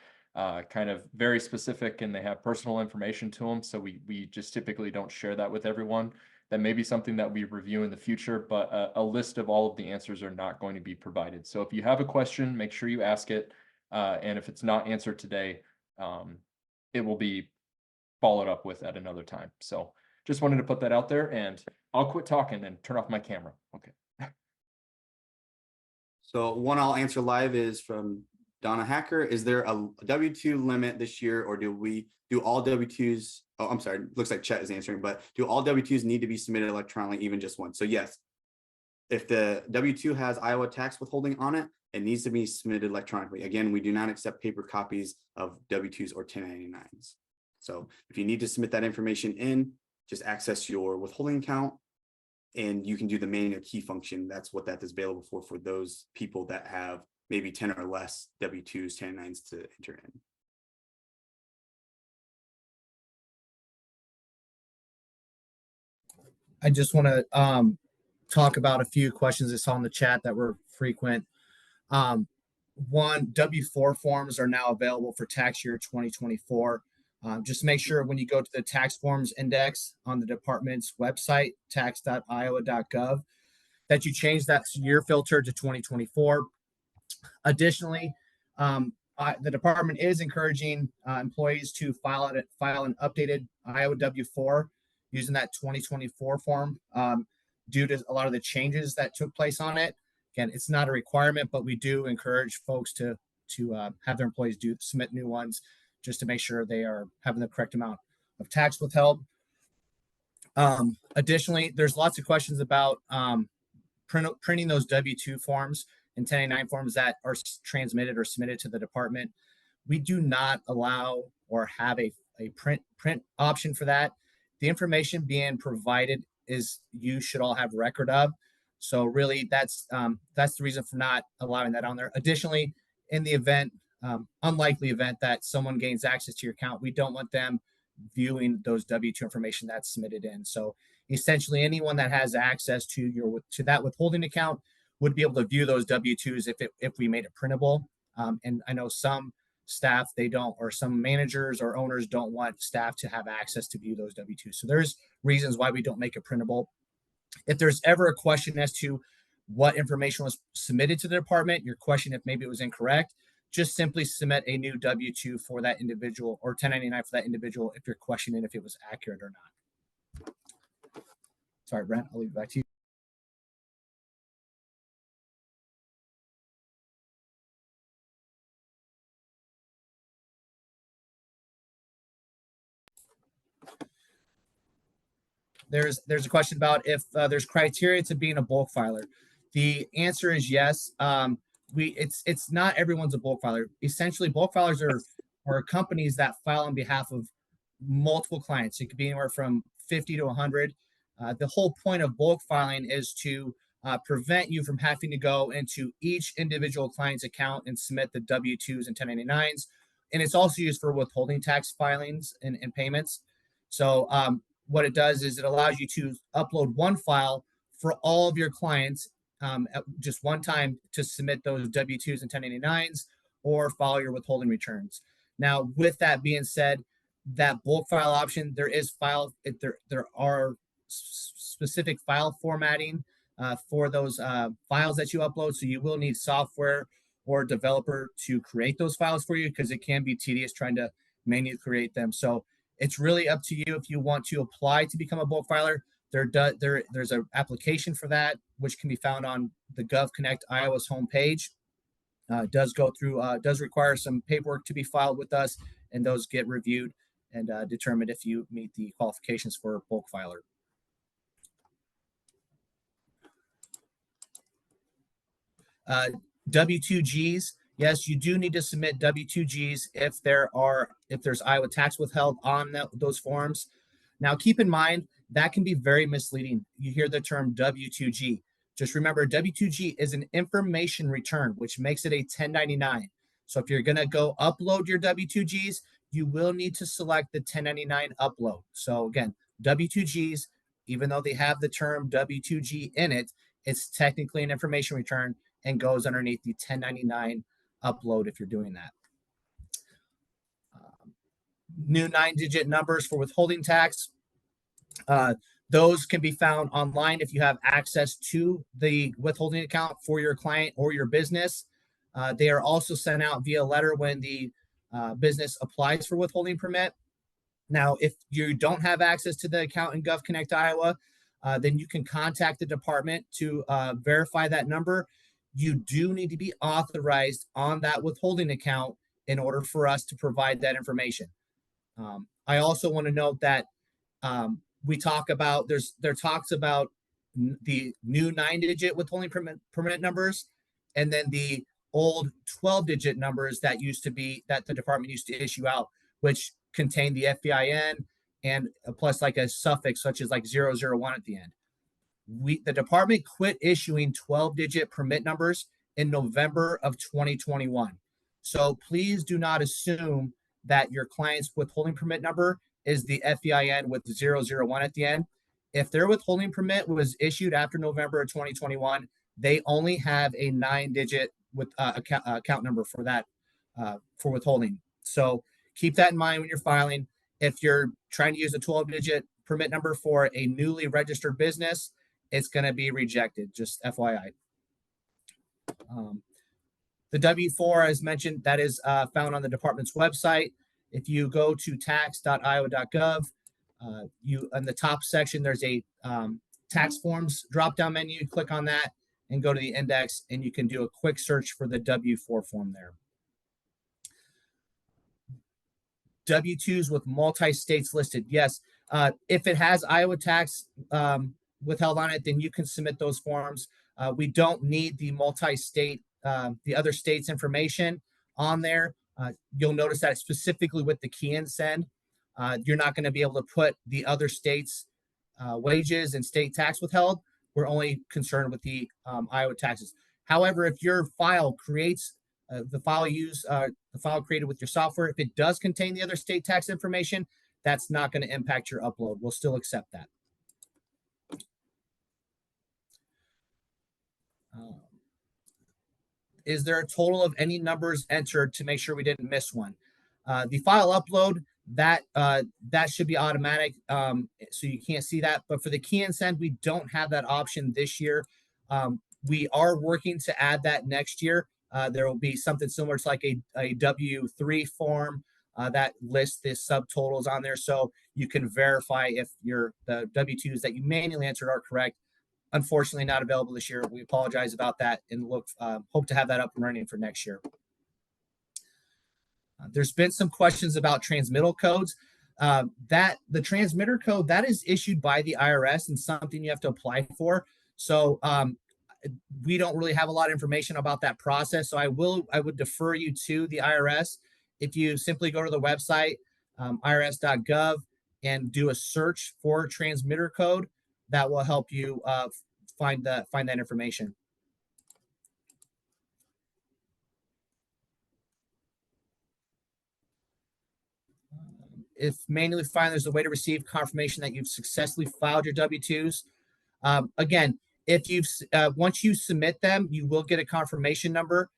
kind of very specific and they have personal information to them. So we just typically don't share that with everyone. That may be something that we review in the future, but a list of all of the answers are not going to be provided. So if you have a question, make sure you ask it. And if it's not answered today, it will be followed up with at another time. So just wanted to put that out there, and I'll quit talking and turn off my camera. Okay. So one I'll answer live is from Donna Hacker. Is there a W-2 limit this year, or do all W-2s? Oh, I'm sorry. Looks like Chet is answering, but do all W-2s need to be submitted electronically, even just one? So yes, if the W-2 has Iowa tax withholding on it, it needs to be submitted electronically. Again, we do not accept paper copies of W-2s or 1099s. So if you need to submit that information in, just access your withholding account and you can do the manual key function. That's what that is available for those people that have maybe 10 or less W-2s, 1099s to enter in. I just want to talk about a few questions I saw in the chat that were frequent. One, W-4 forms are now available for tax year 2024. Just make sure when you go to the tax forms index on the department's website, tax.iowa.gov, that you change that year filter to 2024. Additionally, the department is encouraging employees to file an updated Iowa W-4 using that 2024 form due to a lot of the changes that took place on it. Again, it's not a requirement, but we do encourage folks to have their employees submit new ones just to make sure they are having the correct amount of tax withheld. Additionally, there's lots of questions about printing those W-2 forms and 1099 forms that are transmitted or submitted to the department. We do not allow or have a print option for that. The information being provided is you should all have record of. So really, that's the reason for not allowing that on there. Additionally, in the event, unlikely event that someone gains access to your account, we don't want them viewing those W-2 information that's submitted in. So essentially, anyone that has access to that withholding account would be able to view those W-2s if we made it printable. And I know some staff, they don't, or some managers or owners don't want staff to have access to view those W-2s. So there's reasons why we don't make it printable. If there's ever a question as to what information was submitted to the department, your question if maybe it was incorrect, just simply submit a new W-2 for that individual or 1099 for that individual if you're questioning if it was accurate or not. Sorry, Brent, I'll leave it back to you. There's a question about if there's criteria to being a bulk filer. The answer is yes. It's not everyone's a bulk filer. Essentially, bulk filers are companies that file on behalf of multiple clients. It could be anywhere from 50 to 100. The whole point of bulk filing is to prevent you from having to go into each individual client's account and submit the W-2s and 1099s. And it's also used for withholding tax filings and payments. So what it does is it allows you to upload one file for all of your clients at just one time to submit those W-2s and 1099s or file your withholding returns. Now, with that being said, that bulk file option, there are specific file formatting for those files that you upload. So you will need software or developer to create those files for you because it can be tedious trying to manually create them. So it's really up to you if you want to apply to become a bulk filer. There's an application for that, which can be found on the GovConnect Iowa's homepage. Does require some paperwork to be filed with us, and those get reviewed and determined if you meet the qualifications for a bulk filer. W-2Gs. Yes, you do need to submit W-2Gs if there's Iowa tax withheld on those forms. Now, keep in mind that can be very misleading. You hear the term W-2G. Just remember, W-2G is an information return, which makes it a 1099. So if you're going to go upload your W-2Gs, you will need to select the 1099 upload. So again, W-2Gs, even though they have the term W-2G in it, it's technically an information return and goes underneath the 1099 upload if you're doing that. New 9-digit numbers for withholding tax. Those can be found online if you have access to the withholding account for your client or your business. They are also sent out via letter when the business applies for withholding permit. Now, if you don't have access to the account in GovConnect Iowa, then you can contact the department to verify that number. you do need to be authorized on that withholding account in order for us to provide that information. I also want to note that we talk about there talks about the new 9-digit withholding permit numbers, and then the old 12-digit numbers that used to be that the department used to issue out, which contain the FEIN and plus like a suffix such as like 001 at the end. The department quit issuing 12-digit permit numbers in November of 2021. So please do not assume that your client's withholding permit number is the FEIN with 001 at the end. If their withholding permit was issued after November of 2021, they only have a 9-digit with account number for that for withholding. So keep that in mind when you're filing. If you're trying to use a 12-digit permit number for a newly registered business, it's going to be rejected, just FYI. The W-4, as mentioned, that is found on the department's website. If you go to tax.iowa.gov, in the top section, there's a tax forms drop-down menu. Click on that and go to the index, and you can do a quick search for the W-4 form there. W-2s with multi-states listed. Yes, if it has Iowa tax withheld on it, then you can submit those forms. We don't need the multi-state, the other states' information on there. You'll notice that specifically with the key and send, you're not going to be able to put the other states' wages and state tax withheld. We're only concerned with the Iowa taxes. However, if your file creates the file created with your software, if it does contain the other state tax information, that's not going to impact your upload. We'll still accept that. Is there a total of any numbers entered to make sure we didn't miss one? The file upload, that should be automatic, so you can't see that. But for the key and send, we don't have that option this year. We are working to add that next year. There will be something similar to like a W-3 form that lists the subtotals on there, so you can verify if the W-2s that you manually entered are correct. Unfortunately, not available this year. We apologize about that and hope to have that up and running for next year. There's been some questions about transmittal codes. The transmitter code, that is issued by the IRS and something you have to apply for. So we don't really have a lot of information about that process. So I would defer you to the IRS. If you simply go to the website, irs.gov, and do a search for transmitter code, that will help you find that information. If manually filing, there's a way to receive confirmation that you've successfully filed your W-2s. Again, if once you submit them, you will get a confirmation number.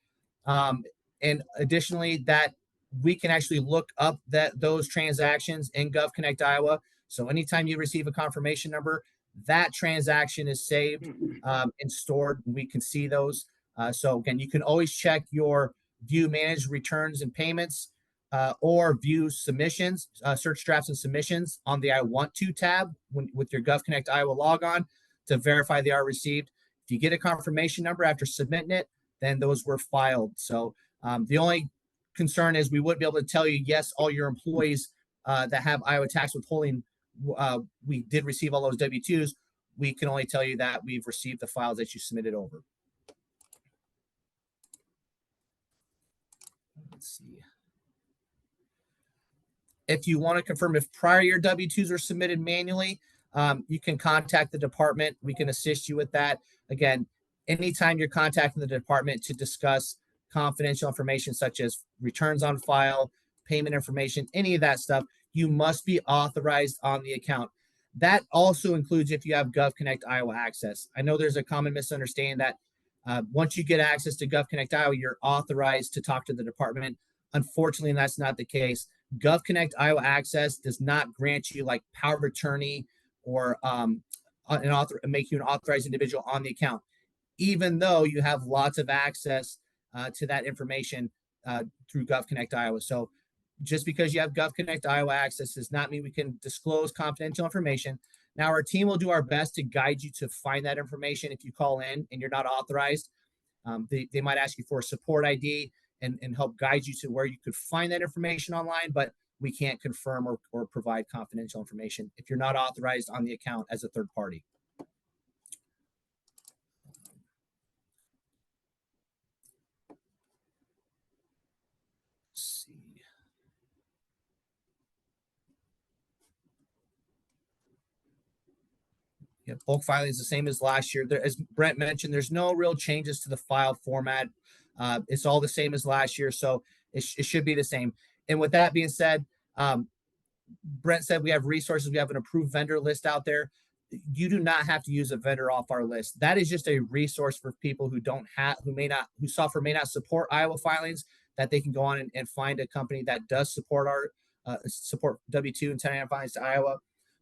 And additionally, that we can actually look up those transactions in GovConnect Iowa. So anytime you receive a confirmation number, that transaction is saved and stored. We can see those. So again, you can always check your view managed returns and payments or view submissions, search drafts and submissions on the I Want To tab with your GovConnect Iowa logon to verify they are received. If you get a confirmation number after submitting it, then those were filed. So the only concern is we wouldn't be able to tell you, yes, all your employees that have Iowa tax withholding, we did receive all those W-2s. We can only tell you that we've received the files that you submitted over. Let's see. If you want to confirm if prior year W-2s are submitted manually, you can contact the department. We can assist you with that. Again, anytime you're contacting the department to discuss confidential information such as returns on file, payment information, any of that stuff, you must be authorized on the account. That also includes if you have GovConnect Iowa access. I know there's a common misunderstanding that once you get access to GovConnect Iowa, you're authorized to talk to the department. Unfortunately, that's not the case. GovConnect Iowa access does not grant you like power of attorney or make you an authorized individual on the account, even though you have lots of access to that information through GovConnect Iowa. So just because you have GovConnect Iowa access does not mean we can disclose confidential information. Now, our team will do our best to guide you to find that information if you call in and you're not authorized. They might ask you for a support ID and help guide you to where you could find that information online, but we can't confirm or provide confidential information if you're not authorized on the account as a third party. Let's see. Yeah, bulk filing is the same as last year. As Brent mentioned, there's no real changes to the file format. It's all the same as last year, so it should be the same. And with that being said, Brent said we have resources. We have an approved vendor list out there. You do not have to use a vendor off our list. That is just a resource for people who don't have, whose software may not support Iowa filings, that they can go on and find a company that does support our support W-2 and 1099 filings to Iowa.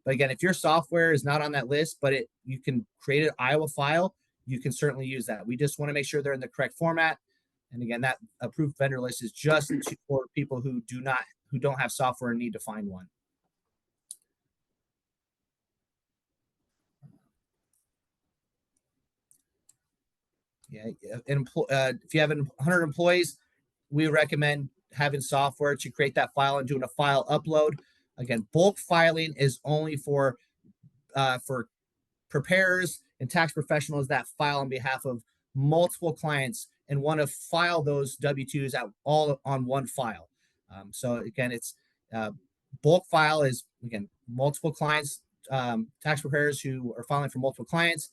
But again, if your software is not on that list, but you can create an Iowa file, you can certainly use that. We just want to make sure they're in the correct format. And again, that approved vendor list is just for people who don't have software and need to find one. Yeah, if you have 100 employees, we recommend having software to create that file and doing a file upload. Again, bulk filing is only for preparers and tax professionals that file on behalf of multiple clients and want to file those W-2s all on one file. So again, it's bulk file is again multiple clients, tax preparers who are filing for multiple clients.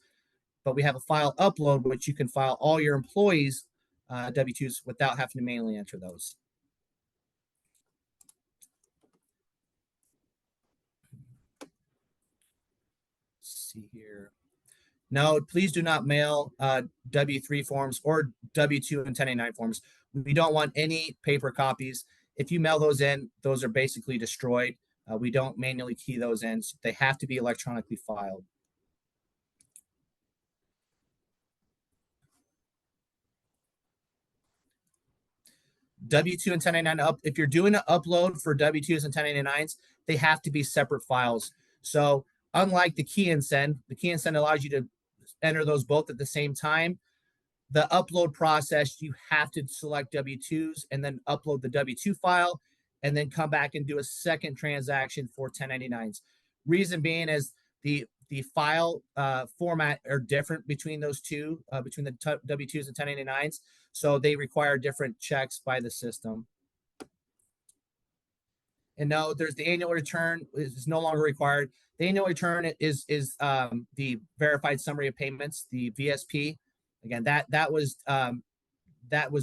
But we have a file upload, which you can file all your employees' W-2s without having to manually enter those. Let's see here. No, please do not mail W-3 forms or W-2 and 1099 forms. We don't want any paper copies. If you mail those in, those are basically destroyed. We don't manually key those in. So they have to be electronically filed. W-2 and 1099 if you're doing an upload for W-2s and 1099s, they have to be separate files. So unlike the key and send allows you to enter those both at the same time. The upload process, you have to select W-2s and then upload the W-2 file and then come back and do a second transaction for 1099s. Reason being is the file format are different between those two, between the W-2s and 1099s. So they require different checks by the system. And no, there's the annual return is no longer required. The annual return is the verified summary of payments, the VSP. Again, that was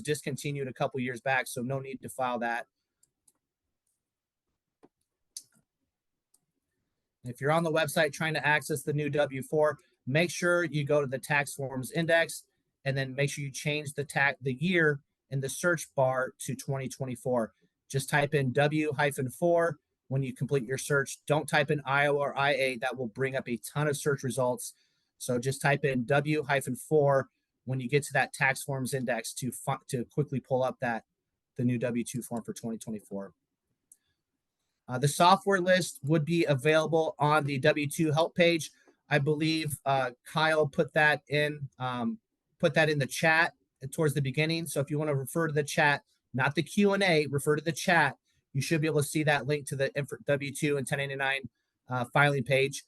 discontinued a couple years back, so no need to file that. If you're on the website trying to access the new W-4, make sure you go to the tax forms index and then make sure you change the year in the search bar to 2024. Just type in W-4 when you complete your search. Don't type in Iowa or IA. That will bring up a ton of search results. So just type in W-4 when you get to that tax forms index to quickly pull up the new W-2 form for 2024. The software list would be available on the W-2 help page. I believe Kyle put that in the chat towards the beginning. So if you want to refer to the chat, not the Q&A, refer to the chat. You should be able to see that link to the W-2 and 1099 filing page.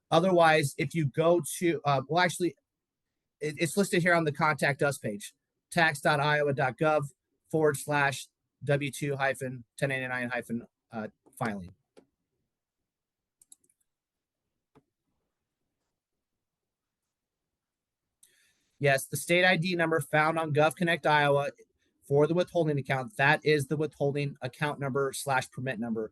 Otherwise, if you go to, it's listed here on the Contact Us page, tax.iowa.gov/W2-1099- filing. Yes, the state ID number found on GovConnect Iowa for the withholding account, that is the withholding account number / permit number.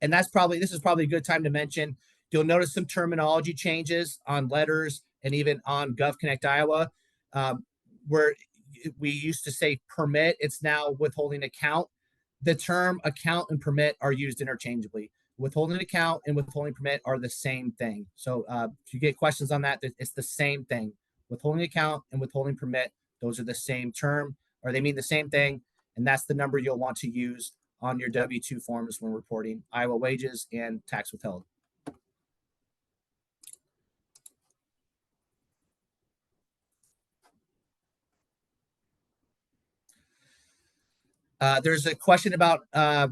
And this is probably a good time to mention, you'll notice some terminology changes on letters and even on GovConnect Iowa, where we used to say permit, it's now withholding account. The term account and permit are used interchangeably. Withholding account and withholding permit are the same thing. So if you get questions on that, it's the same thing. Withholding account and withholding permit, those are the same term, or they mean the same thing. And that's the number you'll want to use on your W-2 forms when reporting Iowa wages and tax withheld. There's a question about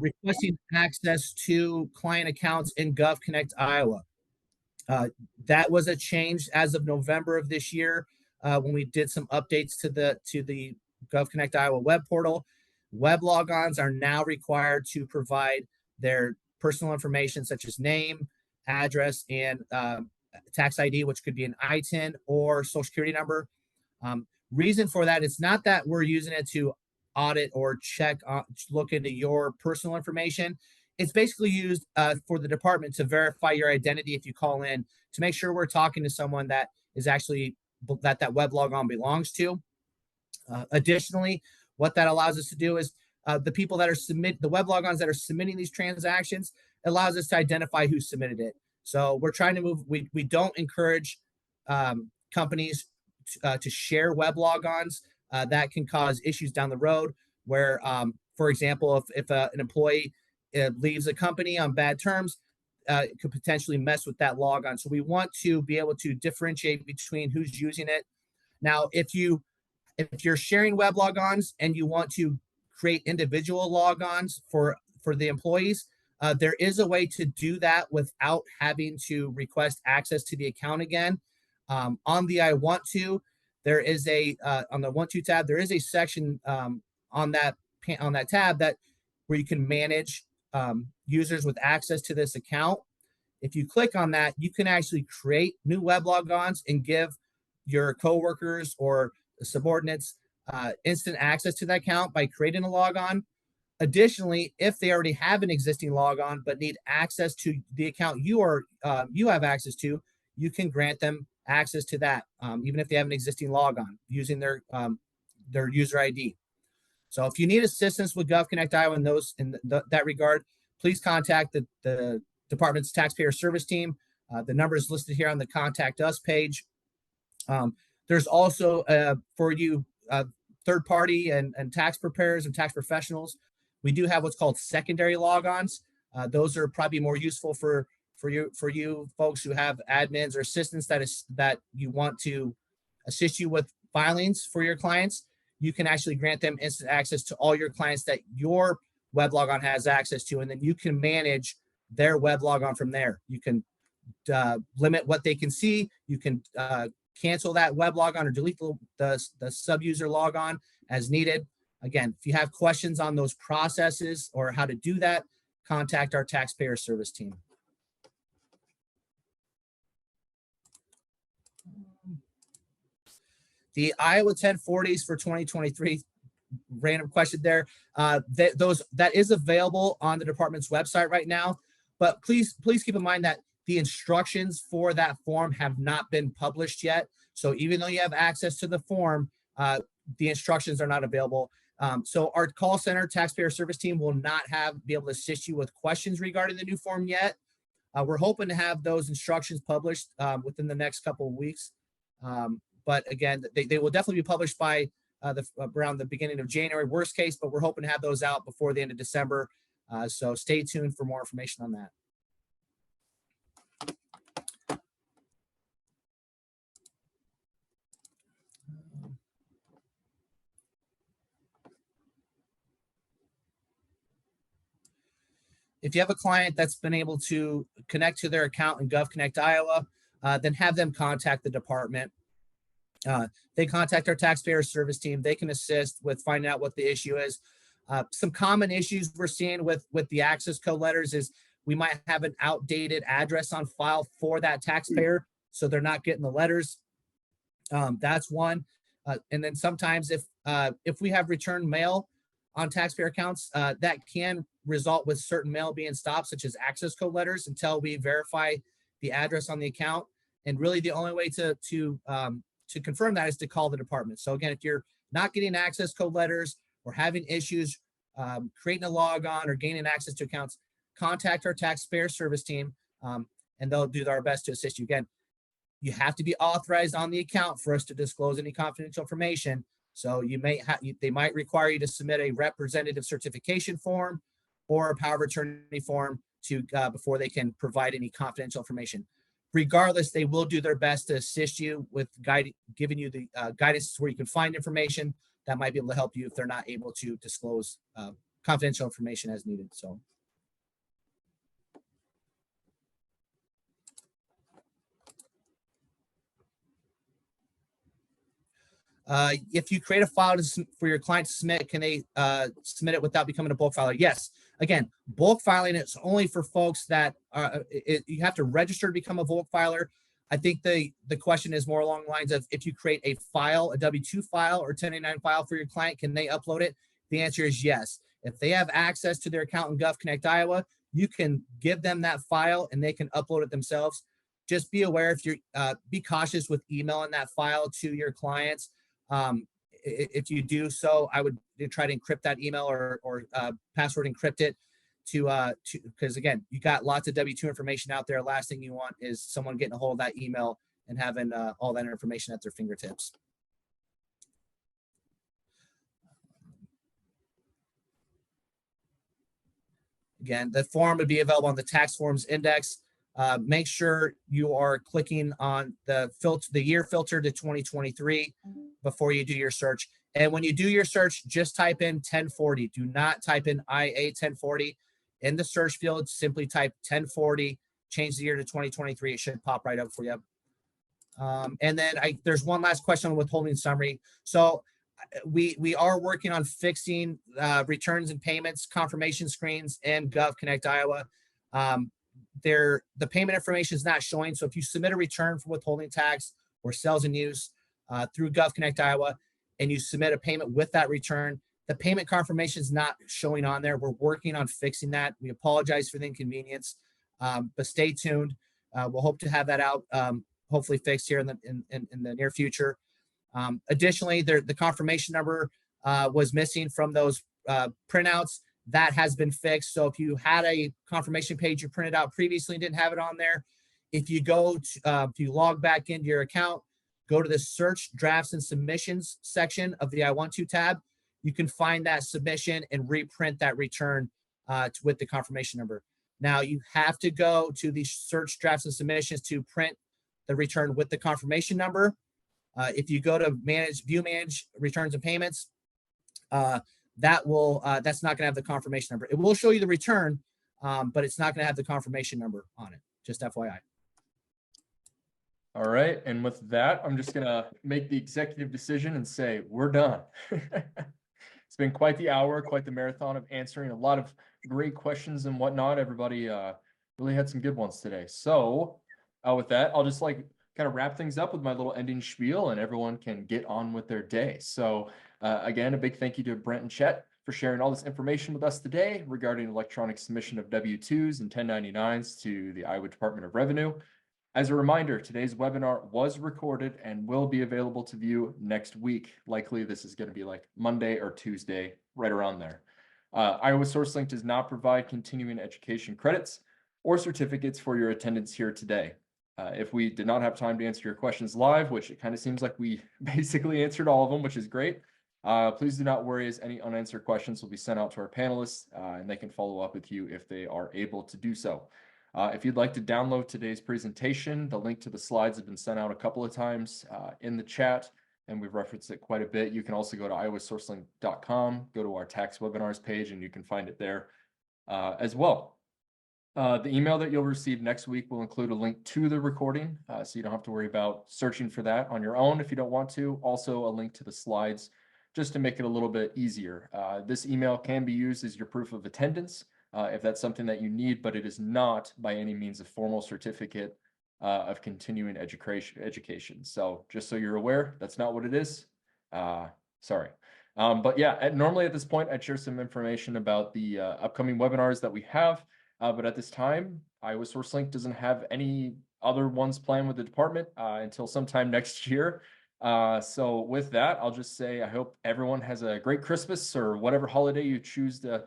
requesting access to client accounts in GovConnect Iowa. That was a change as of November of this year when we did some updates to the GovConnect Iowa web portal. Web logons are now required to provide their personal information such as name, address, and tax ID, which could be an ITIN or social security number. Reason for that, it's not that we're using it to audit or look into your personal information. It's basically used for the department to verify your identity if you call in, to make sure we're talking to someone that is actually that web logon belongs to. Additionally, what that allows us to do is the people that are the web logons that are submitting these transactions allows us to identify who submitted it. So we're trying to move. We don't encourage companies to share web logons. That can cause issues down the road. Where, for example, if an employee leaves a company on bad terms, it could potentially mess with that logon. So we want to be able to differentiate between who's using it. Now, if you're sharing web logons and you want to create individual logons for the employees, there is a way to do that without having to request access to the account again. On the I want to, there is a on the want to tab, there is a section on that tab where you can manage users with access to this account. If you click on that, you can actually create new web logons and give your coworkers or subordinates instant access to that account by creating a logon. Additionally, if they already have an existing logon but need access to the account you have access to, you can grant them access to that, even if they have an existing logon using their user ID. So if you need assistance with GovConnect Iowa in that regard, please contact the department's taxpayer service team. The number is listed here on the Contact Us page. There's also for you third party and tax preparers and tax professionals, we do have what's called secondary logons. Those are probably more useful for you folks who have admins or assistants that you want to assist you with filings for your clients. You can actually grant them instant access to all your clients that your web logon has access to, and then you can manage their web logon from there. You can limit what they can see. You can cancel that web logon or delete the sub-user logon as needed. Again, if you have questions on those processes or how to do that, contact our taxpayer service team. The Iowa 1040s for 2023, random question there. That is available on the department's website right now, but please keep in mind that the instructions for that form have not been published yet. So even though you have access to the form, the instructions are not available. So our call center taxpayer service team will not be able to assist you with questions regarding the new form yet. We're hoping to have those instructions published within the next couple of weeks. But again, they will definitely be published by around the beginning of January, worst case, but we're hoping to have those out before the end of December. So stay tuned for more information on that. If you have a client that's been able to connect to their account in GovConnect Iowa, then have them contact the department. They contact our taxpayer service team. They can assist with finding out what the issue is. Some common issues we're seeing with the access code letters is we might have an outdated address on file for that taxpayer, so they're not getting the letters. That's one. And then sometimes if we have return mail on taxpayer accounts, that can result with certain mail being stopped, such as access code letters, until we verify the address on the account. And really the only way to confirm that is to call the department. So again, if you're not getting access code letters or having issues creating a logon or gaining access to accounts, contact our taxpayer service team, and they'll do their best to assist you. Again, you have to be authorized on the account for us to disclose any confidential information. So they might require you to submit a representative certification form or a power of attorney form before they can provide any confidential information. regardless, they will do their best to assist you with giving you the guidance where you can find information that might be able to help you if they're not able to disclose confidential information as needed. So. If you create a file for your client to submit, can they submit it without becoming a bulk filer? Yes. Again, bulk filing is only for folks that you have to register to become a bulk filer. I think the question is more along the lines of if you create a file, a W-2 file or 1099 file for your client, can they upload it? The answer is yes. If they have access to their account in GovConnect Iowa, you can give them that file and they can upload it themselves. Just be aware if you're be cautious with emailing that file to your clients. If you do so, I would try to encrypt that email or password encrypt it because again, you got lots of W-2 information out there. Last thing you want is someone getting a hold of that email and having all that information at their fingertips. Again, the form would be available on the tax forms index. Make sure you are clicking on the year filter to 2023 before you do your search. And when you do your search, just type in 1040. Do not type in IA 1040 in the search field. Simply type 1040, change the year to 2023. It should pop right up for you. And then there's one last question on withholding summary. So we are working on fixing returns and payments confirmation screens in GovConnect Iowa. The payment information is not showing. So if you submit a return for withholding tax or sales and use through GovConnect Iowa and you submit a payment with that return, the payment confirmation is not showing on there. We're working on fixing that. We apologize for the inconvenience, but stay tuned. We'll hope to have that out, hopefully fixed here in the near future. Additionally, the confirmation number was missing from those printouts. That has been fixed. So if you had a confirmation page you printed out previously and didn't have it on there, if you if you log back into your account, go to the search drafts and submissions section of the I-12 tab, you can find that submission and reprint that return with the confirmation number. Now you have to go to the search drafts and submissions to print the return with the confirmation number. If you go to view manage returns and payments, that's not going to have the confirmation number. It will show you the return, but it's not going to have the confirmation number on it. Just FYI. All right. And with that, I'm just going to make the executive decision and say, we're done. It's been quite the hour, quite the marathon of answering a lot of great questions and whatnot. Everybody really had some good ones today. So with that, I'll just kind of wrap things up with my little ending spiel and everyone can get on with their day. So again, a big thank you to Brent and Chet for sharing all this information with us today regarding electronic submission of W-2s and 1099s to the Iowa Department of Revenue. As a reminder, today's webinar was recorded and will be available to view next week. Likely this is going to be like Monday or Tuesday, right around there. Iowa SourceLink does not provide continuing education credits or certificates for your attendance here today. If we did not have time to answer your questions live, which it kind of seems like we basically answered all of them, which is great, please do not worry, as any unanswered questions will be sent out to our panelists and they can follow up with you if they are able to do so. If you'd like to download today's presentation, the link to the slides have been sent out a couple of times in the chat, and we've referenced it quite a bit. You can also go to iowasourcelink.com, go to our tax webinars page, and you can find it there as well. The email that you'll receive next week will include a link to the recording, so you don't have to worry about searching for that on your own if you don't want to. Also, a link to the slides, just to make it a little bit easier. This email can be used as your proof of attendance if that's something that you need, but it is not by any means a formal certificate of continuing education. So just so you're aware, that's not what it is. Sorry. But yeah, normally at this point, I'd share some information about the upcoming webinars that we have. But at this time, Iowa SourceLink doesn't have any other ones planned with the department until sometime next year. So with that, I'll just say I hope everyone has a great Christmas or whatever holiday you choose to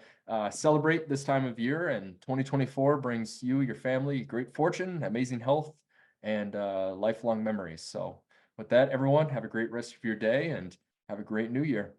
celebrate this time of year. And 2024 brings you, your family, great fortune, amazing health, and lifelong memories. So with that, everyone, have a great rest of your day and have a great new year.